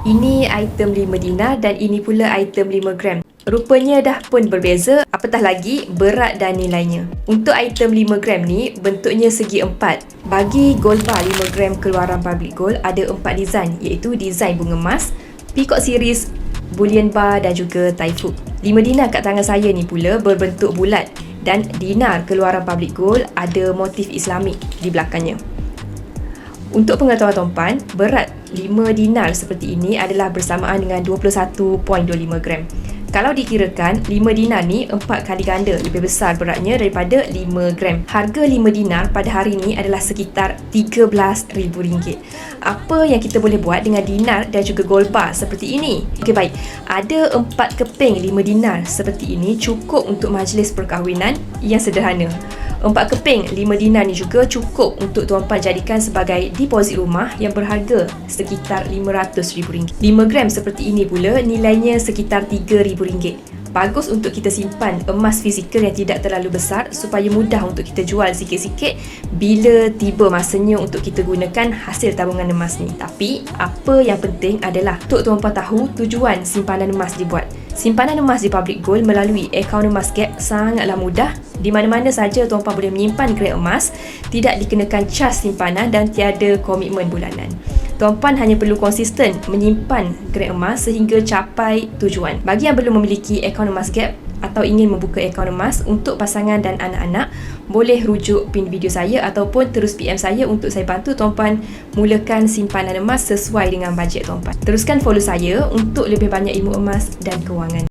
Ini item 5 dinar dan ini pula item 5 gram. Rupanya dah pun berbeza, apatah lagi berat dan nilainya. Untuk item 5 gram ni, bentuknya segi empat. Bagi gold bar 5 gram keluaran Public Gold, ada 4 design, iaitu design bunga emas, Peacock series, bullion bar dan juga Typhoon. 5 dinar kat tangan saya ni pula berbentuk bulat dan dinar keluaran Public Gold ada motif Islamik di belakangnya. Untuk pengetahuan tuan-puan, berat 5 dinar seperti ini adalah bersamaan dengan 21.25 gram. Kalau dikirakan, 5 dinar ni 4 kali ganda lebih besar beratnya daripada 5 gram. Harga 5 dinar pada hari ini adalah sekitar RM13,000. Apa yang kita boleh buat dengan dinar dan juga gold bar seperti ini? Okey, baik. Ada 4 keping 5 dinar seperti ini cukup untuk majlis perkahwinan yang sederhana. 4 keping 5 dinar ni juga cukup untuk tuan-puan jadikan sebagai deposit rumah yang berharga sekitar RM500,000. 5 gram seperti ini pula nilainya sekitar RM3,000. Bagus untuk kita simpan emas fizikal yang tidak terlalu besar supaya mudah untuk kita jual sikit-sikit bila tiba masanya untuk kita gunakan hasil tabungan emas ni. Tapi apa yang penting adalah untuk tuan-puan tahu tujuan simpanan emas dibuat. Simpanan emas di Public Gold melalui akaun emas Gap sangatlah mudah. Di mana-mana saja tuan-puan boleh menyimpan gram emas, tidak dikenakan cas simpanan dan tiada komitmen bulanan. Tuan-puan hanya perlu konsisten menyimpan gram emas sehingga capai tujuan. Bagi yang belum memiliki akaun emas Gap atau ingin membuka akaun emas untuk pasangan dan anak-anak, boleh rujuk pin video saya ataupun terus PM saya untuk saya bantu tuan-puan mulakan simpanan emas sesuai dengan bajet tuan-puan. Teruskan follow saya untuk lebih banyak ilmu emas dan kewangan.